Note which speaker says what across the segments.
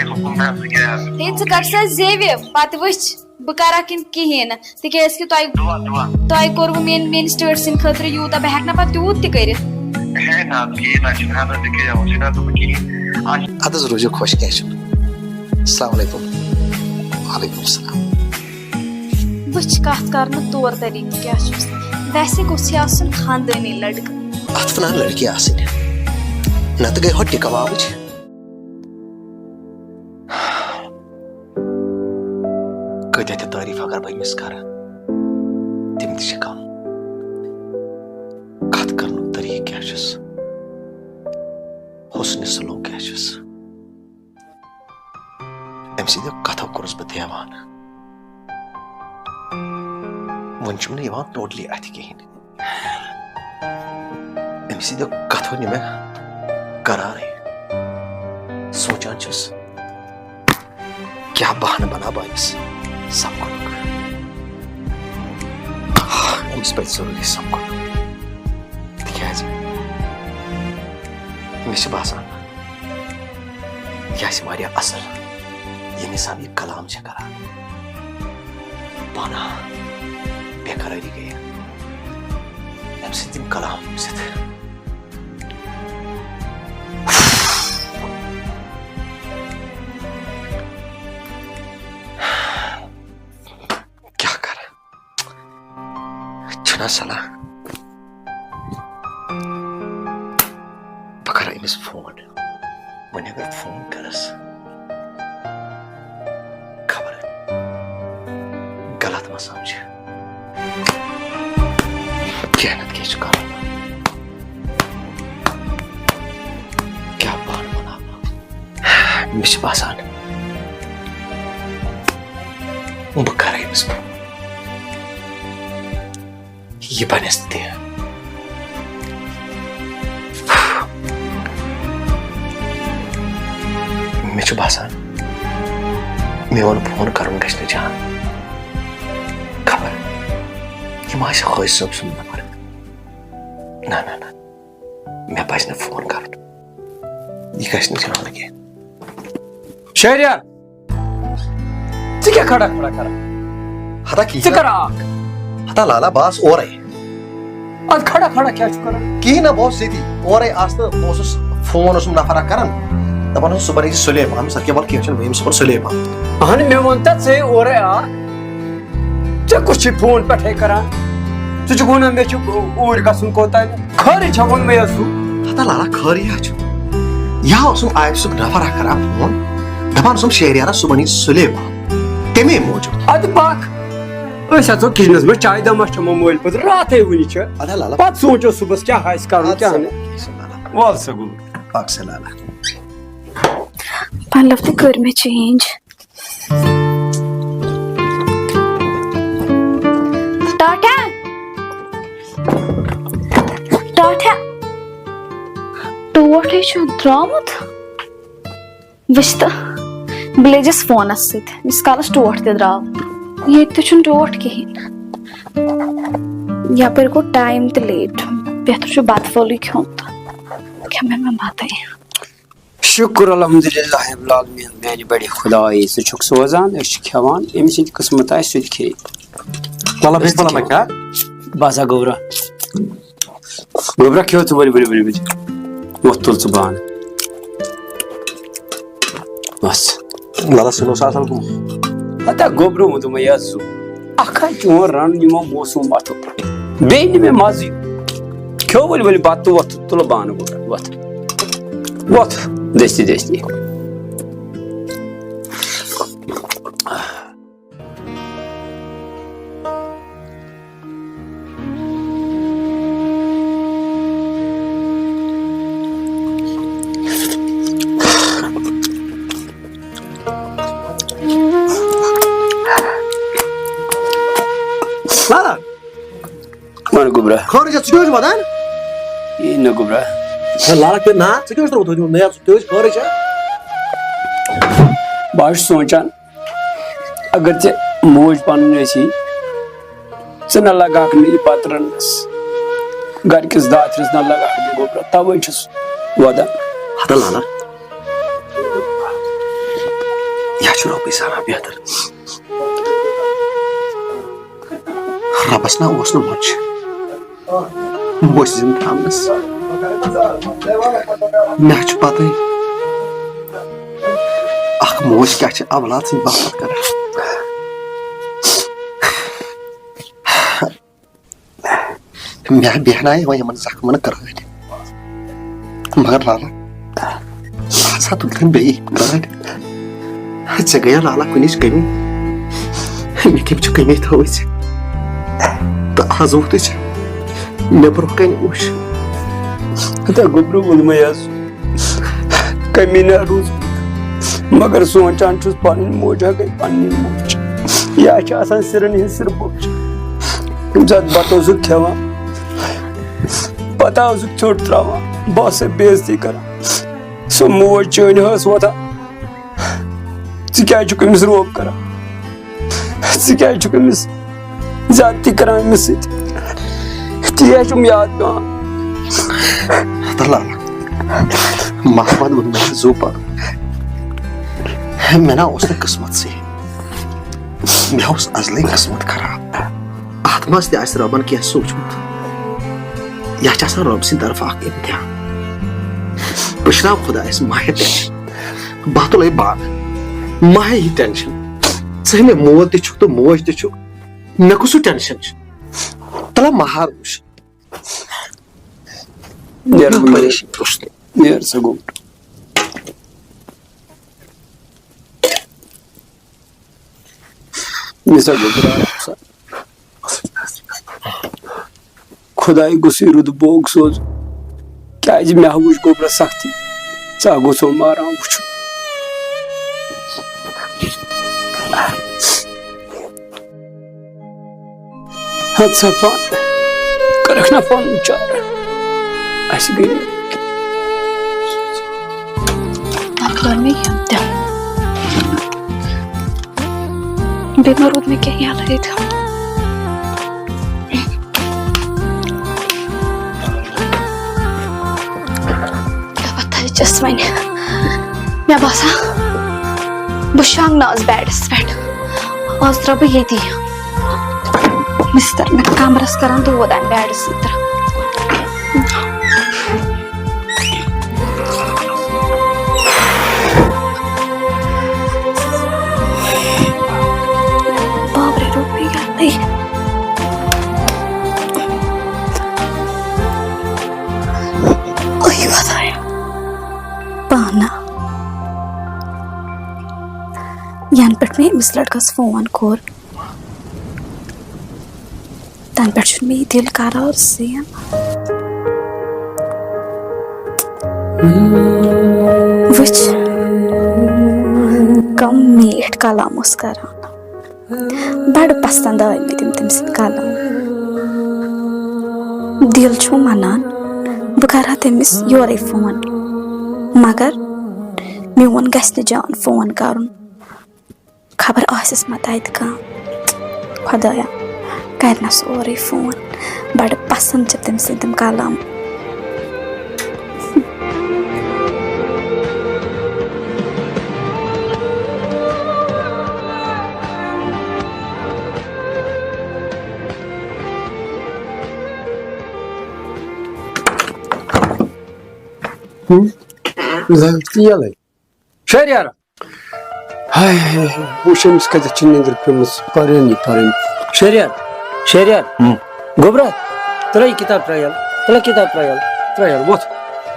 Speaker 1: कर जेव पत वच बह करा कहें तिज तुह कोर मेन स्टेट सन खतर यूत बह हेक पे तूत कर
Speaker 2: रोजो खुश क्या
Speaker 1: बह कत कर तौर तरीक क्या वैसे गोस खानदानी लड़का
Speaker 2: अत वन लड़की नत गई हो टिका बाबुच कत्या तारीफ अगर बह अमिस कर तम कम कत कर तरीक क्या हुस्न सलूक क्या अम सद कथो कोर्स बह देवान वन टोटली अथ कहें अम सद कथो मे करार सोचान क्या बहाना बना अमिस समकुन अमिस पे जरूरी समकुन तिकाज मे बासान यह असल ये इंसान ये कलाम करान पाना बेकरारी गई अम सम कलाम क्या कर सलाह बह कर अमिस फोन वन अगर फोन करस खबर गलत मत समझ क्या क्या बहाना बना मे बासान बह कर अमिस फोन ये बनस्ते मे बासान मे वो फोन कर जान खबर यह खोज सब सुन नंबर ना ना ना मे पज फोन कर यह जान कह
Speaker 3: शहरियार क्या खड़ा खड़ा कर
Speaker 2: हता की हता लाला बास और
Speaker 3: अद खड़ा खड़ा क्या कर
Speaker 2: कहीं ना बहुत सीधी और फोन नफर कर दपान सुबह सुलेमान सर क्या क्या बहम सुबह सुलेमान
Speaker 3: अहन मे वन से और आ कुछ फोन पे कर वन मे ऊर गन कोत खरी वन मे
Speaker 2: हता लाला खरी यह आयब सु नफर कर फोन दपान शहरियारा सुबह सुलेमान तमे मौजूद
Speaker 3: अद पाक किचनस में चाय दमा चमो मोल पे रात वन पे सोचो सुबह क्या कर वाल सगुल
Speaker 1: पल्लव तो कर में चेंज टाटा टाटा टोट द्रामुत वुच ब्लेजस फोनस सस कालस टोट द्राव ये टोट कहें यपर गो टाइम तो लेट बेहतर बत वोल खोन तो क्या मैं बात
Speaker 3: शुक्र अल्हम्दुलिल्लाह मेरे बड़े खुदाई सह सोजान खेवान अम सद किस्मत सह खे बस गोबरा गोबरा खेव बड़ी बड़ी बड़ी वो तुल बान बस
Speaker 2: लाला सुनो सासल
Speaker 3: हता गोबरू तुम यू अखा चोन रन यमो मौसम वतो बेन मे मज खेव बल बल बत वत तुल बान गोबरा वत वत दस्ती दस्ती Mana gubra?
Speaker 2: Khori ja tsuj madan?
Speaker 3: Ina gubra.
Speaker 2: Laala ke na tsuj ro to naya tsuj khori ja.
Speaker 3: Bash sonchan agar te moj panne si sana laga kni patrannas gar kis daatris na laga gubra tawai chus wada
Speaker 2: hada laala यह रबी सारा बेहतर रबस ना ओस मोच मोच gym थामनस मे पता अख मोच क्या अवलाद सद बात कर मे बेहनाए वह यमन जख्मन करान मगर लाला आसा तुम बे करान े गया लाला कुछ कमी मे कम कमी थो तो आज वो मे ब्रो कन वुश
Speaker 3: गोब्रू वोल मे कमी ना रूज मगर सोचान पन मोज गई पन मोज यह सिरन हिंद सिर बोझ तुम सात बत खेवान पता छोट त्रावान बस बेजती कर सो मोज चन वोथान क्या रोब कर क्या ज्यादती कर अमिस क्या याद पे
Speaker 2: मोहम्मद वो मे जो पा मे ना किस्मत से मे अजल किस्मत खराब अत मज रबन क्या सोचमुत यह रब सद तरफ इम्तिहान बशरा खुदायस माहे टेंशन बह तुल बाग माहे ही टेंशन े मे मोल तो मोज तु मे कुछ टेंशन तला महार वुश
Speaker 3: खुदाई गुस रुद बोग सोज क्या मे वुच गोबर सख्ती चा गुसो मारा वुच अच्छा पान करख ना पान विचार गई
Speaker 1: बेमार में क्या याद रही था क्या पता जस्ट मैंने मैं बसा बुशांग ना आज बैड्स बैड आज तरह ये थी मिस्टर मैं कामरस करां तो वो दान बैड्स इधर बाबरे रूपी क्या नहीं ओह बताया पाना यान पट में मिस लड़का फोन कोर तन पे मे दिल कर सेन वुच कम मीठ कलाम कर बड़ पसंद आय मे तम सद कलाम दिल छु मनान बह कर तमिस योरे फोन मगर मोन गस जान फोन कर खबर आसिस मत अत खुदाया करना सोरे फोन बड़ पसंद तम सम कलाम
Speaker 3: शहरियार हाय वुशमिस कत निंद्र पेमस परनी शहरियार शहरियार गोबरा तला किताब ट्रायल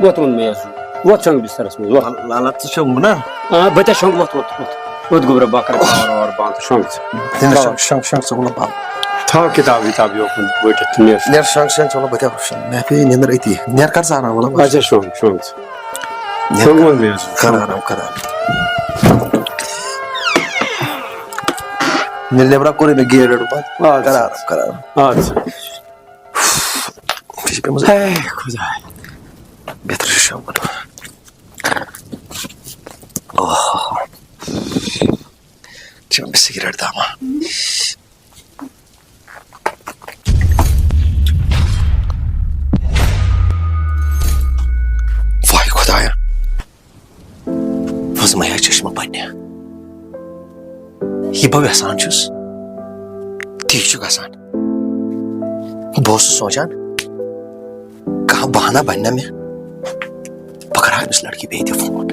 Speaker 3: वोत उन में वोत संग बिस्तरस में
Speaker 2: लाला तो शंग ना
Speaker 3: बता शंग वोत गोबरा बाकर और बांध शंग
Speaker 2: शंग बा
Speaker 3: था किताब ओपन बैठ
Speaker 2: नेर शंग चलो बता मैं पे निंद्र इति नेर कर जाना वाला
Speaker 3: अच्छा शंग वन में
Speaker 2: करा मिलने कोरे में गियर करा
Speaker 3: अच्छा
Speaker 2: पे मुझे
Speaker 3: खुदा
Speaker 2: बेहतर शाम चल मैं सिगरेट दामा वाह खुदाया वज़ मैं चश्मा पन्ने ये बह यसान ती गसान बह सोचान कहा बहाना बनना में पकड़ा अमिस लड़की बे फोन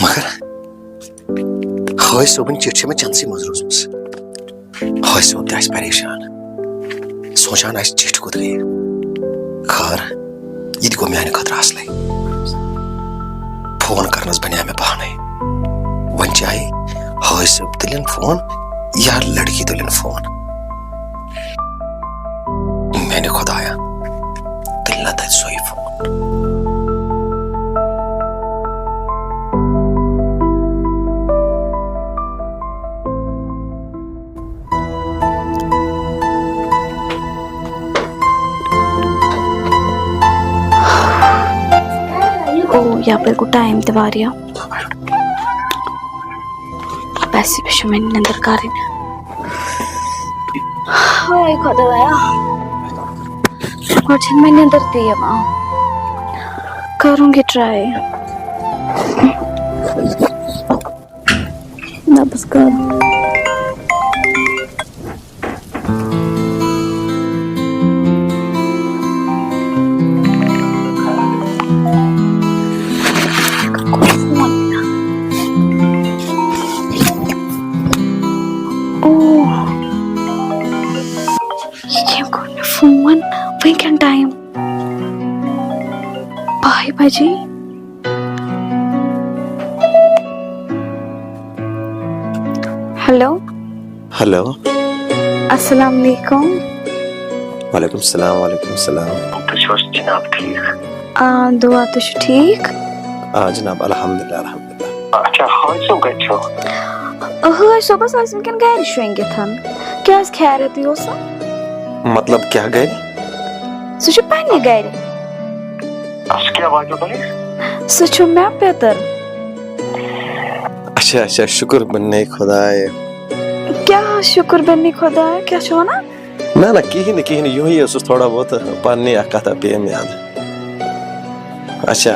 Speaker 2: मगर हाय सोबन चिट्ठी में चंद सी मज रोजमस हाय सोब त परेशान सोचान चिट्ठ कुत गई खर यह गो माने खतर असले फोन करनस बनिया मे बहाने वन चाहे हाय सोब तुलन फोन या लड़की तुलन फोन मैंने खुदाया तुलना तथ सोई फोन
Speaker 1: यहाँ पर को टाइम ते वारिया पैसे भी मैंने नंदर कारिन हाय खुदाया और जिन मैंने नंदर दिया मां करूंगी ट्राई नमस्कार फोन वही टाइम भाई भाजी हेलो
Speaker 2: हेलो
Speaker 1: अस्सलाम वालेकुम
Speaker 2: वालेकुम सलाम तो जनाब ठीक
Speaker 1: दुआ तो ठीक
Speaker 2: जनाब अल्हम्दुलिल्लाह अच्छा हाय सो गच्छो
Speaker 1: हाय सो बस आज वंकन गैर शुएंगे थन क्या खैरियत योसा
Speaker 2: मतलब क्या गए
Speaker 1: सुच पन्ने गए
Speaker 2: क्या बात है
Speaker 1: सुच मैं पेतर
Speaker 2: अच्छा शुक्र बनने खुदाए
Speaker 1: क्या शुक्र बनने खुदाए क्या छो ना
Speaker 2: ना कहीं यूं ही उस थोड़ा बहुत पन्ने कथा पे याद अच्छा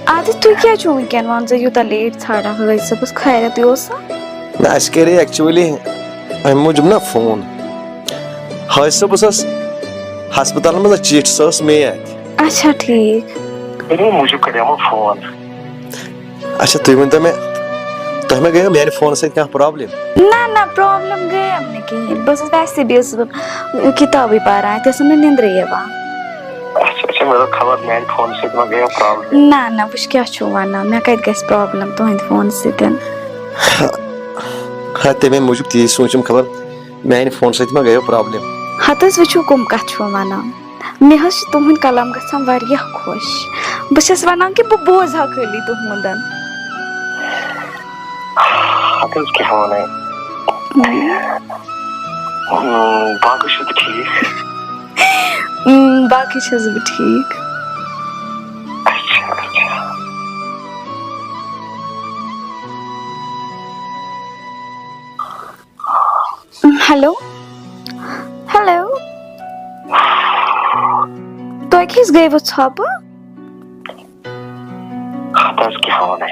Speaker 1: आदि तू क्या छो वंकन वन ज युता लेट छाड़ा है सब खैरियत योसा
Speaker 2: ना अस करे एक्चुअली I'm मुझे ना फोन हाय सब बस अस्पताल में चिट सस में
Speaker 1: अच्छा ठीक
Speaker 2: मुझे करे फोन अच्छा तुम वन मैं गया मेरे फोन से क्या प्रॉब्लम
Speaker 1: ना प्रॉब्लम गए हमने की बस वैसे भी किताब ही पढ़ रहा है तो सुनने नींद रही है वहाँ
Speaker 2: अच्छा मेरा खबर मेरे फोन से मैं गया प्रॉब्लम
Speaker 1: ना कुछ क्या छो वना मैं कह गैस प्रॉब्लम तो हिंद फोन से तन
Speaker 2: हाँ तमें मूजूब ती सोचम खबर मेरे फोन से मैं गया प्रॉब्लम
Speaker 1: हतस वचो कम कछो वना मे हस तुमन कलाम गसम वारिया खुश बस वना कि बो बोझा खली तुमदन
Speaker 2: हतस के होने बाकी शुद्ध ठीक
Speaker 1: बाकी चीज भी ठीक हेलो तो किस गए वो छाप
Speaker 2: हतस के होने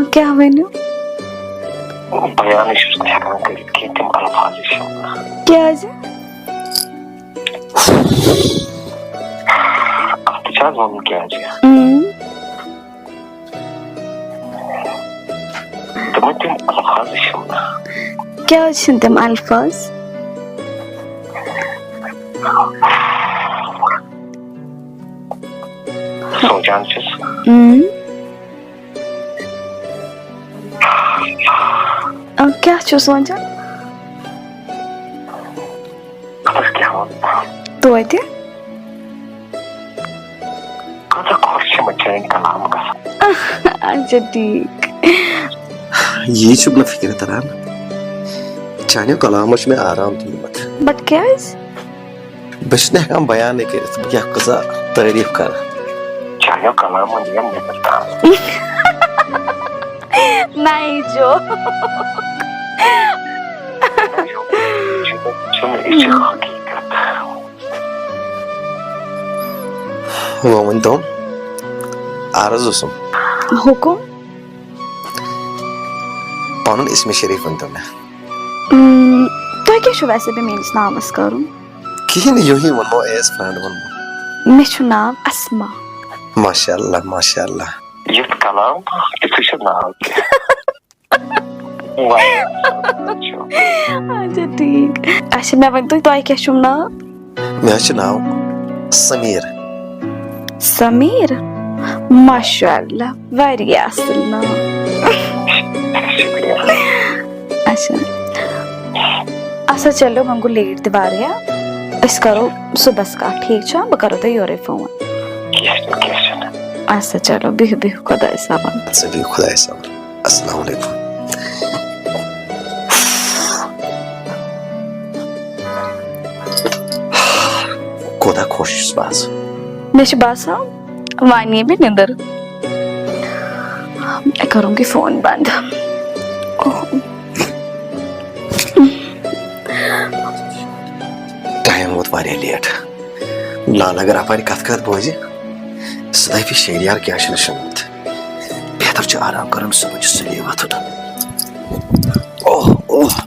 Speaker 1: क्या वेन्यू
Speaker 2: बयान कि तुम अल्फाज
Speaker 1: क्या है
Speaker 2: चार मन क्या है तुम अल्फाज
Speaker 1: क्या तुम अल्फाज
Speaker 2: सोचान
Speaker 1: क्या छो सोचा
Speaker 2: क्या
Speaker 1: तो है अच्छा ठीक
Speaker 2: ये शुभ न फिक्र तरह चाहे कलामश में आराम तुम मत
Speaker 1: बट क्या
Speaker 2: बस ने हम बयान नहीं कर तुम क्या कसा तारीफ कर चाहे कलाम नियम में करता
Speaker 1: नहीं जो
Speaker 2: वो वन तो आरज़ उसम
Speaker 1: हुकुम
Speaker 2: पानुन इसमें शरीफ वन तो मैं
Speaker 1: तो क्या शो वैसे भी मेरी नामस करूं
Speaker 2: किन यो ही वन मो एस फ्रेंड वन
Speaker 1: मे छु नाम अस्मा
Speaker 2: माशाअल्लाह ये कलाम इसे नाम
Speaker 1: अच्छा ठीक अच्छा मैं वन तो क्या छु नाम
Speaker 2: मैं छु नाम
Speaker 1: समीर माशाअल्लाह वारिया असल नाम अच्छा चलो मंगू लेट दिवारिया इस करो सुबह का ठीक है मैं करो तो योरे फोन अच्छा चलो बिहु बिहु खुदा सामान
Speaker 2: अस्सलाम वालेकुम खुदा खुश बाज
Speaker 1: मैं बासा वानी भी निंदर मैं करूंगी फोन बंद
Speaker 2: टाइम बहुत वारिया लेट लाल अगर आप कथ बोझे सदा भी शेरियार क्या शुनत बेहतर आराम कर सुबह सली वत ओह ओह